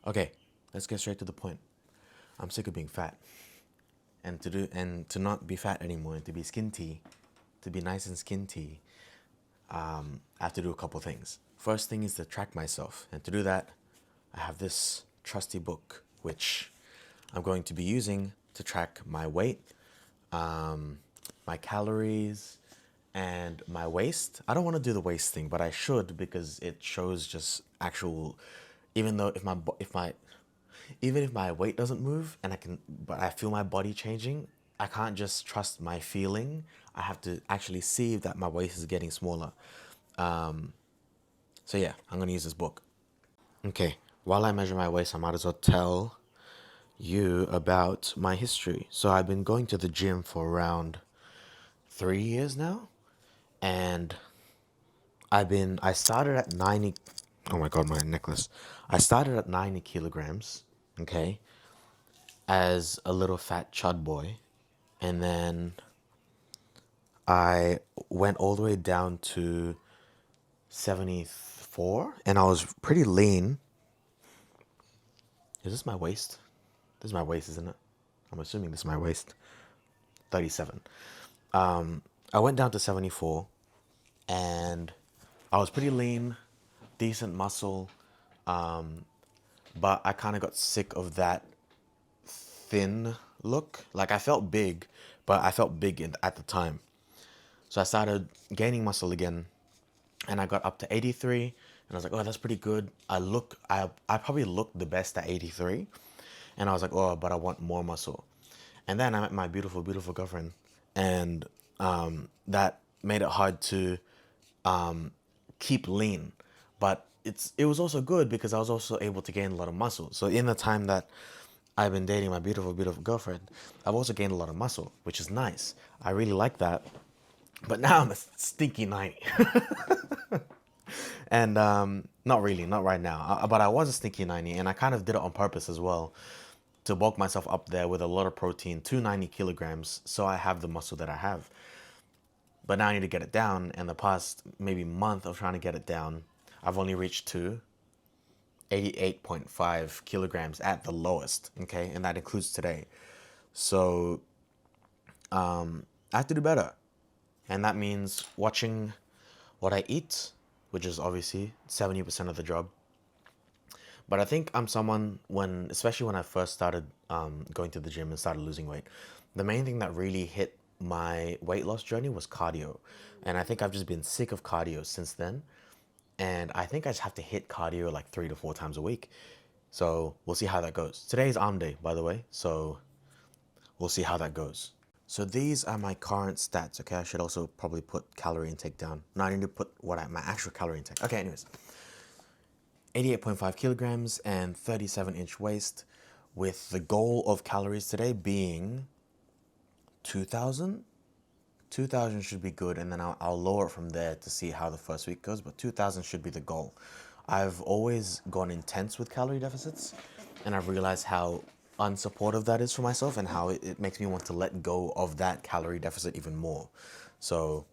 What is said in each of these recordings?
Okay, let's get straight to the point. I'm sick of being fat. And to not be fat anymore and to be skinty, to be nice and skinty, I have to do a couple things. First thing is to track myself. And to do that, I have this trusty book, which I'm going to be using to track my weight, my calories, and my waist. I don't want to do the waist thing, but I should because it shows just actual. Even though even if my weight doesn't move and but I feel my body changing, I can't just trust my feeling. I have to actually see that my waist is getting smaller. So yeah, I'm gonna use this book. Okay, while I measure my waist, I might as well tell you about my history. So I've been going to the gym for around 3 years now, and I started at 90. Oh my god, my necklace. I started at 90 kilograms, okay, as a little fat chud boy, and then I went all the way down to 74, and I was pretty lean. Is this my waist? This is my waist, isn't it? I'm assuming this is my waist. 37. I went down to 74, and I was pretty lean, decent muscle, but I kind of got sick of that thin look. Like I felt big, but I felt big at the time. So I started gaining muscle again, and I got up to 83, and I was like, oh, that's pretty good. I probably looked the best at 83, and I was like, oh, but I want more muscle. And then I met my beautiful, beautiful girlfriend, and that made it hard to keep lean. But it was also good because I was also able to gain a lot of muscle. So in the time that I've been dating my beautiful, beautiful girlfriend, I've also gained a lot of muscle, which is nice. I really like that. But now I'm a stinky 90. And not really, not right now. But I was a stinky 90, and I kind of did it on purpose as well to bulk myself up there with a lot of protein, 290 kilograms, so I have the muscle that I have. But now I need to get it down. And the past maybe month of trying to get it down, I've only reached to 88.5 kilograms at the lowest. Okay, and that includes today. So I have to do better, and that means watching what I eat, which is obviously 70% of the job. But I think I'm someone especially when I first started going to the gym and started losing weight, the main thing that really hit my weight loss journey was cardio. And I think I've just been sick of cardio since then. And I think I just have to hit cardio like 3 to 4 times a week. So we'll see how that goes. Today is arm day, by the way. So we'll see how that goes. So these are my current stats. Okay, I should also probably put calorie intake down. No, I need to put my actual calorie intake. Okay, anyways. 88.5 kilograms and 37-inch waist, with the goal of calories today being 2,000. 2,000 should be good, and then I'll lower it from there to see how the first week goes, but 2,000 should be the goal. I've always gone intense with calorie deficits, and I've realized how unsupportive that is for myself and how it makes me want to let go of that calorie deficit even more. So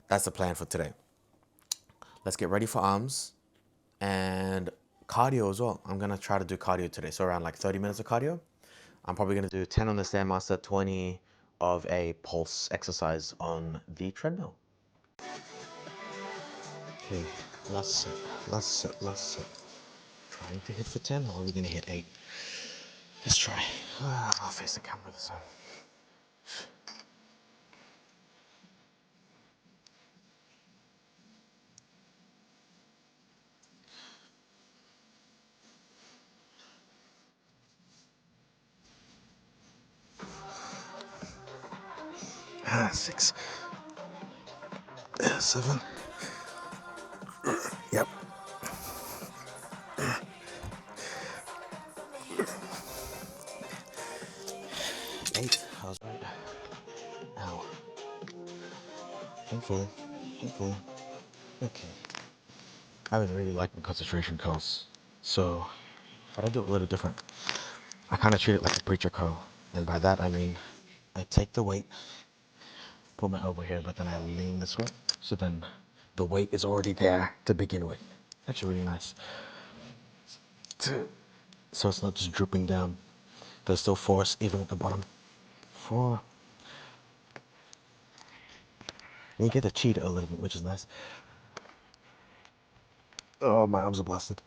that's the plan for today. Let's get ready for arms and cardio as well. I'm gonna try to do cardio today, so around like 30 minutes of cardio. I'm probably gonna do 10 on the Stairmaster, 20 of a pulse exercise on the treadmill. Okay, last set, last set, last set. Trying to hit for 10, or are we gonna hit 8? Let's try. I'll face the camera this time. 6, 7. Yep. 8. I was right. Ow. Painful. Painful. Okay. I've been really liking concentration curls, so but I do it a little different. I kind of treat it like a preacher curl, and by that I mean I take the weight, put my elbow here, but then I lean this way, so then the weight is already there to begin with. Actually really nice. 2, so it's not just drooping down. There's still force even at the bottom. 4. And you get to cheat a little bit, which is nice. Oh, my arms are blasted.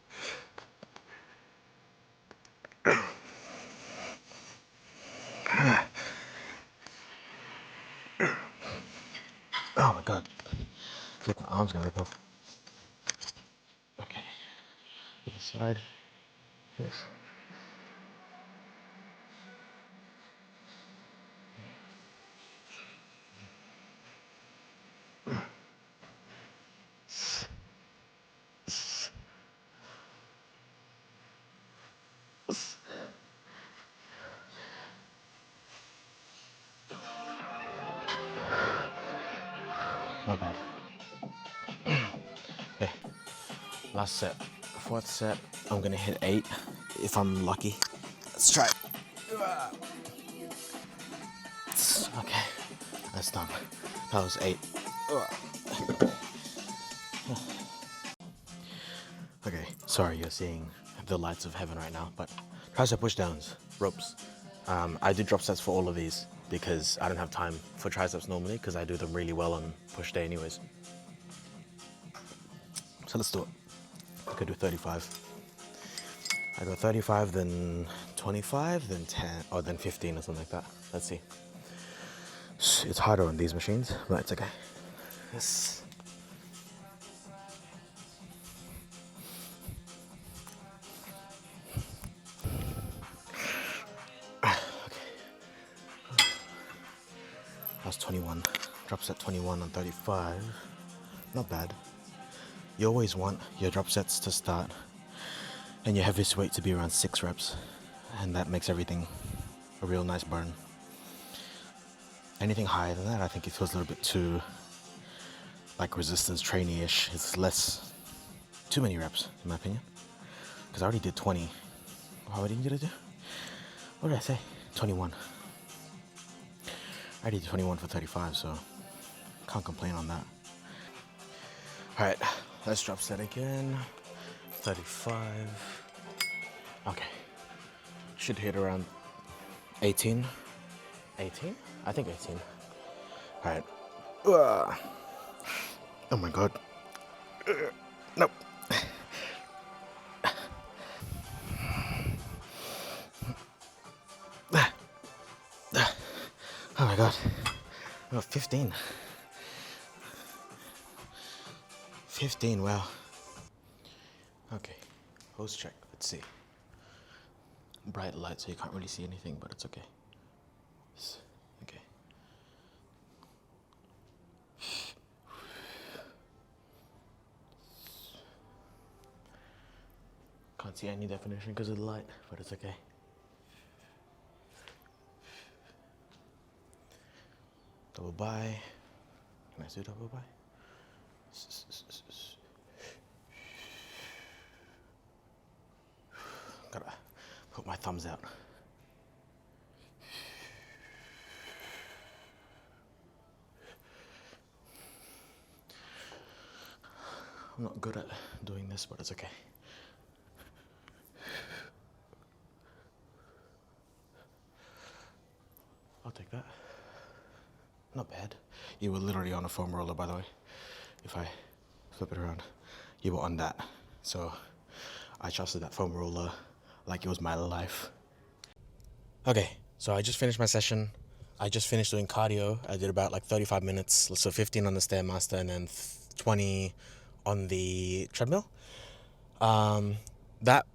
Oh my god. I think my arm's gonna rip off. Okay. This side. This. Not bad. Okay. Last set. 4th set. I'm gonna hit 8 if I'm lucky. Let's try it. Okay. That's done. That was 8. Okay, sorry you're seeing the lights of heaven right now, but tricep pushdowns, ropes. I do drop sets for all of these because I don't have time for triceps normally because I do them really well on push day anyways. So let's do it. I could do 35. I go 35, then 25, then 10, or then 15 or something like that. Let's see. It's harder on these machines, but it's okay. Yes. That's 21. Drop set 21 on 35. Not bad. You always want your drop sets to start and your heaviest weight to be around 6 reps, and that makes everything a real nice burn. Anything higher than that, I think it feels a little bit too like resistance trainee-ish. It's less, too many reps in my opinion. Because I already did 20. How many did I do? What did I say? 21. I did 21 for 35, so can't complain on that. Alright, let's drop set again. 35. Okay. Should hit around 18. 18? I think 18. Alright. Oh my god. Nope. Oh my god. Oh, 15. 15, wow. Okay, pose check, let's see. Bright light, so you can't really see anything, but it's okay. Okay. Can't see any definition because of the light, but it's okay. Double by. Can I do double by? Gotta put my thumbs out. I'm not good at doing this, but it's okay. I'll take that. Not bad. You were literally on a foam roller, by the way. If I flip it around, you were on that. So I trusted that foam roller like it was my life. Okay, so I just finished my session. I just finished doing cardio. I did about like 35 minutes, so 15 on the Stairmaster and then 20 on the treadmill. That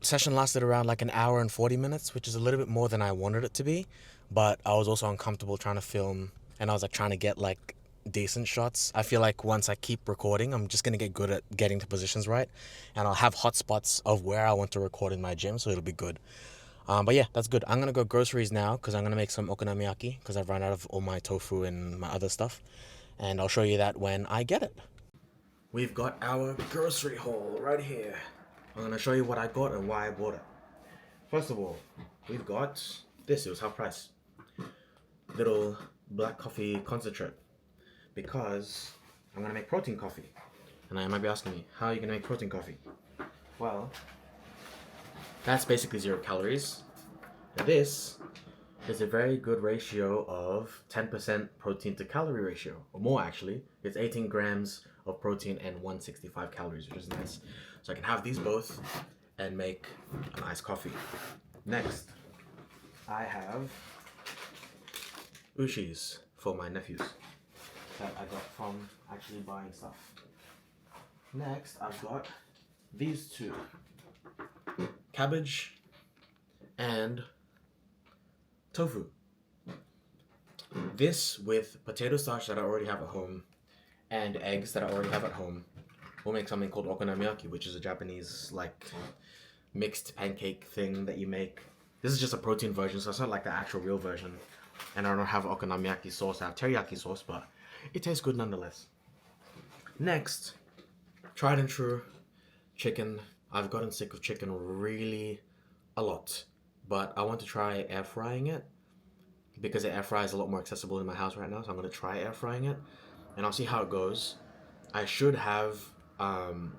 session lasted around like an hour and 40 minutes, which is a little bit more than I wanted it to be, but I was also uncomfortable trying to film, and I was like trying to get like decent shots. I feel like once I keep recording, I'm just gonna get good at getting the positions right, and I'll have hotspots of where I want to record in my gym, so it'll be good. But yeah, that's good. I'm gonna go groceries now because I'm gonna make some Okonomiyaki because I've run out of all my tofu and my other stuff, and I'll show you that when I get it. We've got our grocery haul right here. I'm gonna show you what I got and why I bought it. First of all, we've got this. It was half price. Little black coffee concentrate, because I'm gonna make protein coffee. And I might be asking me, how are you gonna make protein coffee? Well, That's basically 0 calories. This is a very good ratio of 10% protein to calorie ratio, or more actually. It's 18 grams of protein and 165 calories, which is nice. So I can have these both and make an iced coffee. Next, I have Ushis for my nephews that I got from actually buying stuff. Next, I've got these two, cabbage and tofu. This with potato starch that I already have at home and eggs that I already have at home will make something called Okonomiyaki, which is a Japanese like mixed pancake thing that you make. This is just a protein version, so it's not like the actual real version. And I don't have Okonomiyaki sauce, I have teriyaki sauce, but it tastes good nonetheless. Next, tried and true chicken. I've gotten sick of chicken really a lot, but I want to try air frying it because the air fryer is a lot more accessible in my house right now, so I'm going to try air frying it and I'll see how it goes. I should have I'm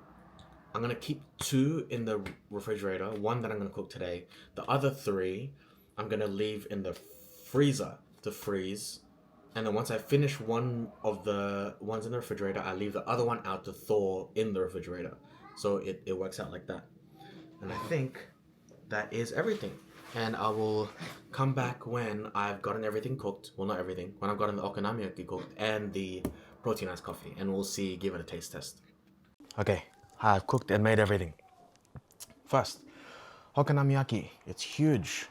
gonna keep 2 in the refrigerator, 1 that I'm gonna cook today. The other 3 I'm gonna leave in the freezer to freeze. And then once I finish one of the ones in the refrigerator, I leave the other one out to thaw in the refrigerator. So it works out like that. And I think that is everything. And I will come back when I've gotten everything cooked. Well, not everything. When I've gotten the okonomiyaki cooked and the protein iced coffee. And we'll see, give it a taste test. Okay, I've cooked and made everything. First, Okonomiyaki. It's huge.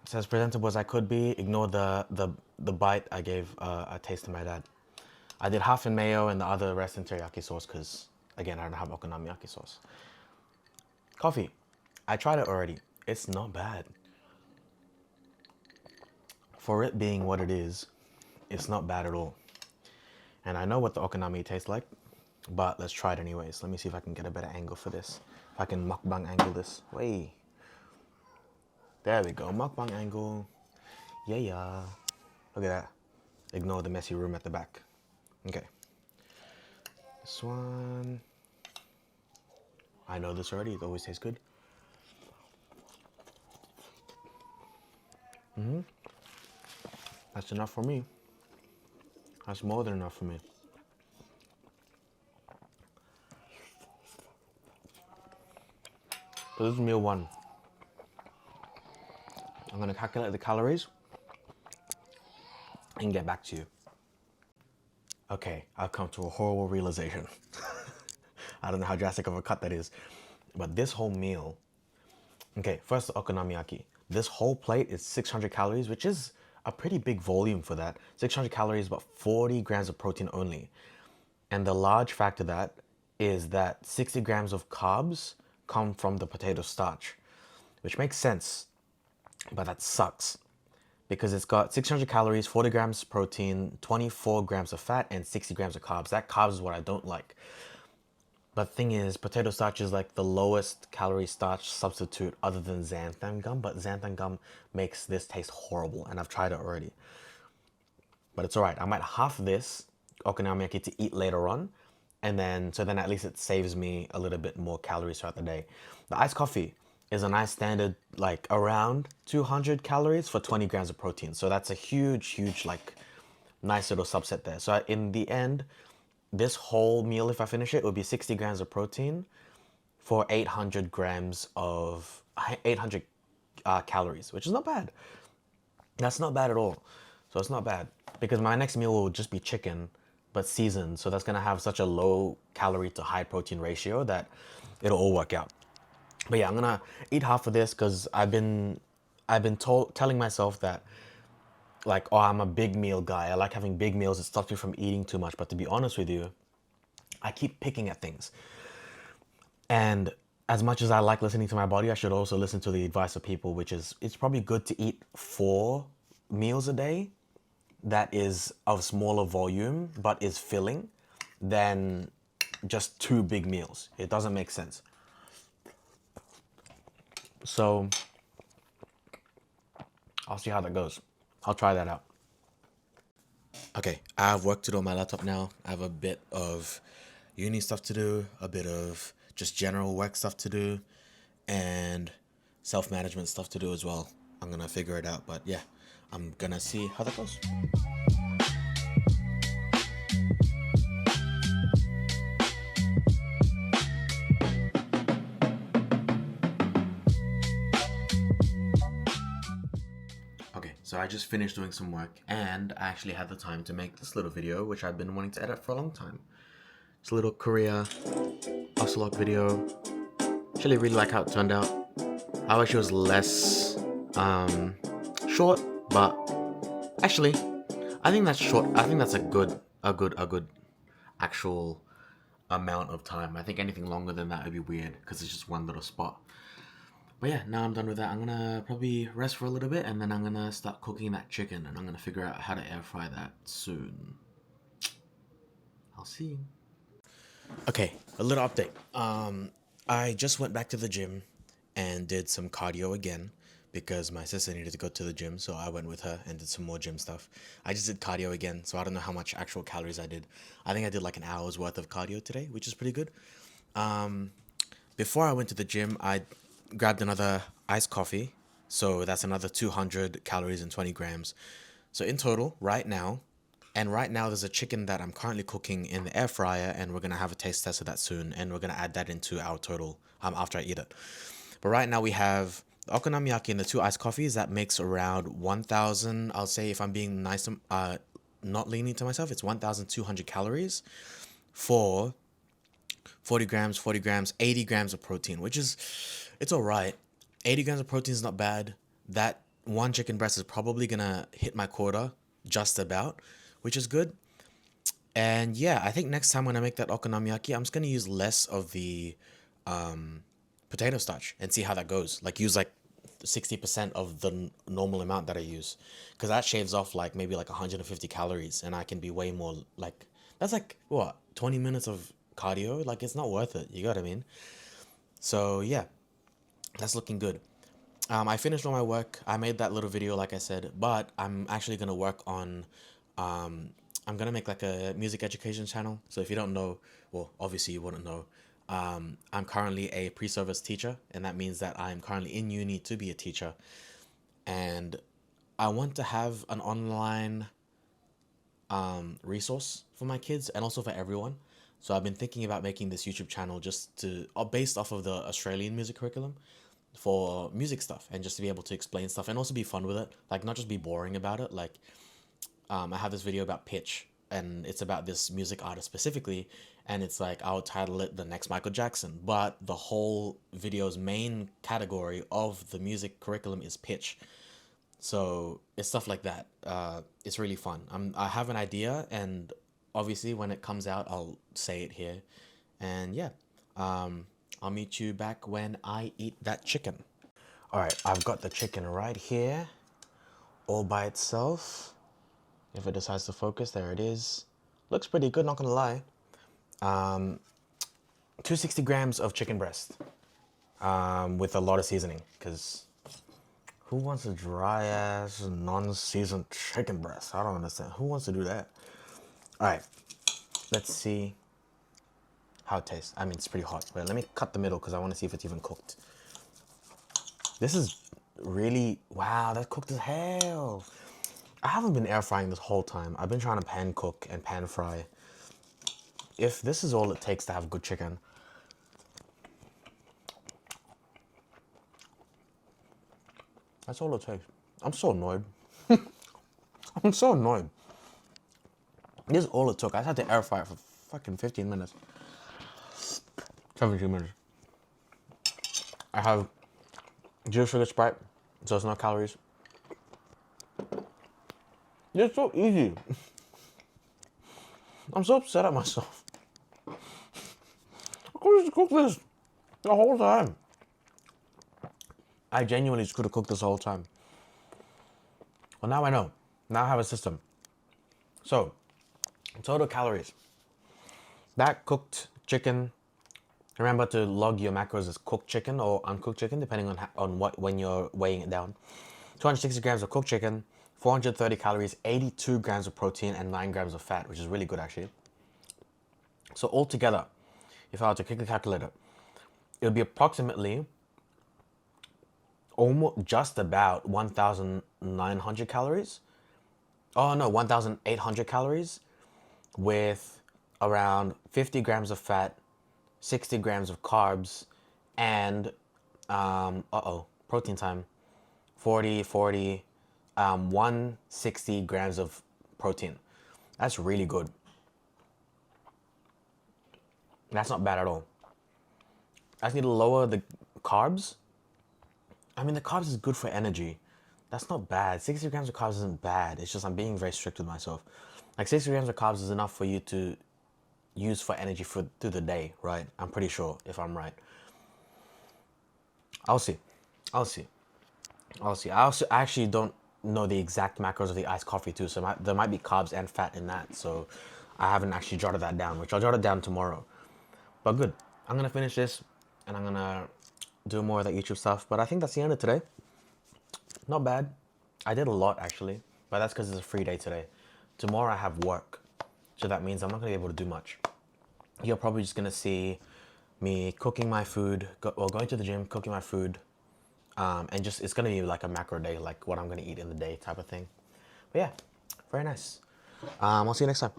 It's as presentable as I could be. Ignore the bite I gave a taste to my dad. I did half in mayo and the other rest in teriyaki sauce because, again, I don't have Okonomiyaki sauce. Coffee. I tried it already. It's not bad. For it being what it is, it's not bad at all. And I know what the okonomi tastes like, but let's try it anyways. Let me see if I can get a better angle for this. If I can mukbang angle this. Wait. There we go. Mukbang angle. Yeah. Look at that. Ignore the messy room at the back. Okay. This one. I know this already. It always tastes good. That's enough for me. That's more than enough for me. So this is meal 1. I'm gonna calculate the calories and get back to you. Okay, I've come to a horrible realization. I don't know how drastic of a cut that is, but this whole meal, okay, first the okonomiyaki. This whole plate is 600 calories, which is a pretty big volume for that. 600 calories, but 40 grams of protein only. And the large fact of that is that 60 grams of carbs come from the potato starch, which makes sense, but that sucks because it's got 600 calories, 40 grams protein, 24 grams of fat, and 60 grams of carbs. That carbs is what I don't like. But the thing is, potato starch is like the lowest calorie starch substitute other than xanthan gum, but xanthan gum makes this taste horrible, and I've tried it already. But it's alright. I might half this okonomiyaki to eat later on, and then at least it saves me a little bit more calories throughout the day. The iced coffee is a nice standard, like around 200 calories for 20 grams of protein. So that's a huge, like nice little subset there. So in the end, this whole meal, if I finish it, would be 60 grams of protein for 800 calories, which is not bad. That's not bad at all. So it's not bad because my next meal will just be chicken, but seasoned. So that's gonna have such a low calorie to high protein ratio that it'll all work out. But yeah, I'm gonna eat half of this because I've been telling myself that like, oh, I'm a big meal guy. I like having big meals. It stops me from eating too much. But to be honest with you, I keep picking at things. And as much as I like listening to my body, I should also listen to the advice of people, which is it's probably good to eat 4 meals a day that is of smaller volume but is filling than just 2 big meals. It doesn't make sense. So I'll see how that goes. I'll try that out. Okay, I have work to do on my laptop now. I have a bit of uni stuff to do, a bit of just general work stuff to do, and self-management stuff to do as well. I'm gonna figure it out, but yeah, I'm gonna see how that goes. Okay, so I just finished doing some work and I actually had the time to make this little video, which I've been wanting to edit for a long time. It's a little Korea ocelot video. Actually really like how it turned out. I wish it was less short, but actually I think that's short. I think that's a good actual amount of time. I think anything longer than that would be weird because it's just one little spot. But yeah, now I'm done with that. I'm gonna probably rest for a little bit and then I'm gonna start cooking that chicken and I'm gonna figure out how to air fry that soon. I'll see you. Okay, a little update. I just went back to the gym and did some cardio again because my sister needed to go to the gym, so I went with her and did some more gym stuff. I just did cardio again, so I don't know how much actual calories I did. I think I did like an hour's worth of cardio today, which is pretty good. Before I went to the gym, I grabbed another iced coffee, so that's another 200 calories and 20 grams. So in total, right now, there's a chicken that I'm currently cooking in the air fryer, and we're gonna have a taste test of that soon, and we're gonna add that into our total after I eat it. But right now we have the okonomiyaki and the 2 iced coffees that makes around 1,000. I'll say if I'm being nice, not leaning to myself, it's 1,200 calories for 40 grams, 80 grams of protein, which is, it's all right. 80 grams of protein is not bad. That one chicken breast is probably gonna hit my quota just about, which is good. And yeah, I think next time when I make that okonomiyaki, I'm just gonna use less of the potato starch and see how that goes. Like use like 60% of the normal amount that I use, because that shaves off like maybe like 150 calories, and I can be way more like, that's like what, 20 minutes of cardio. Like it's not worth it, you got what I mean? So yeah, that's looking good. I finished all my work. I made that little video like I said, but I'm actually gonna work on I'm gonna make like a music education channel. So if you don't know, well, obviously you wouldn't know, I'm currently a pre-service teacher, and that means that I'm currently in uni to be a teacher, and I want to have an online resource for my kids and also for everyone. So I've been thinking about making this YouTube channel just to based off of the Australian music curriculum for music stuff, and just to be able to explain stuff and also be fun with it, like not just be boring about it. Like I have this video about pitch, and it's about this music artist specifically, and it's like I'll title it the next Michael Jackson, but the whole video's main category of the music curriculum is pitch. So it's stuff like that. It's really fun. I have an idea, and obviously when it comes out, I'll say it here. And yeah, I'll meet you back when I eat that chicken. All right, I've got the chicken right here, all by itself. If it decides to focus, there it is. Looks pretty good, not gonna lie. 260 grams of chicken breast with a lot of seasoning, because who wants a dry ass, non-seasoned chicken breast? I don't understand. Who wants to do that? All right, let's see how it tastes. I mean, it's pretty hot. Wait, let me cut the middle because I want to see if it's even cooked. This is really, wow, that's cooked as hell. I haven't been air frying this whole time. I've been trying to pan cook and pan fry. If this is all it takes to have good chicken, that's all it takes. I'm so annoyed. I'm so annoyed. This is all it took. I just had to air fry it for fucking 15 minutes. 17 minutes. I have 0 sugar Sprite, so it's no calories. It's so easy. I'm so upset at myself. I could just cook this the whole time. I genuinely just could have cooked this the whole time. Well, now I know. Now I have a system. So, total calories. That cooked chicken. Remember to log your macros as cooked chicken or uncooked chicken, depending on when you're weighing it down. 260 grams of cooked chicken, 430 calories, 82 grams of protein, and 9 grams of fat, which is really good actually. So altogether, if I were to quickly calculate it, it would be approximately almost just about 1,900 calories. Oh no, 1,800 calories with around 50 grams of fat, 60 grams of carbs, and protein time. 40, 160 grams of protein. That's really good. That's not bad at all. I just need to lower the carbs. I mean, the carbs is good for energy. That's not bad. 60 grams of carbs isn't bad. It's just I'm being very strict with myself. Like 60 grams of carbs is enough for you to use for energy for through the day, right? I'm pretty sure if I'm right. I'll see. I'll see. I'll see. I actually don't know the exact macros of the iced coffee too, so there might be carbs and fat in that. So I haven't actually jotted that down, which I'll jot it down tomorrow. But good. I'm gonna finish this, and I'm gonna do more of that YouTube stuff. But I think that's the end of today. Not bad. I did a lot actually, but that's because it's a free day today. Tomorrow I have work, so that means I'm not gonna be able to do much. You're probably just gonna see me cooking my food, going to the gym, cooking my food, and just it's gonna be like a macro day, like what I'm gonna eat in the day type of thing. But yeah, very nice. I'll see you next time.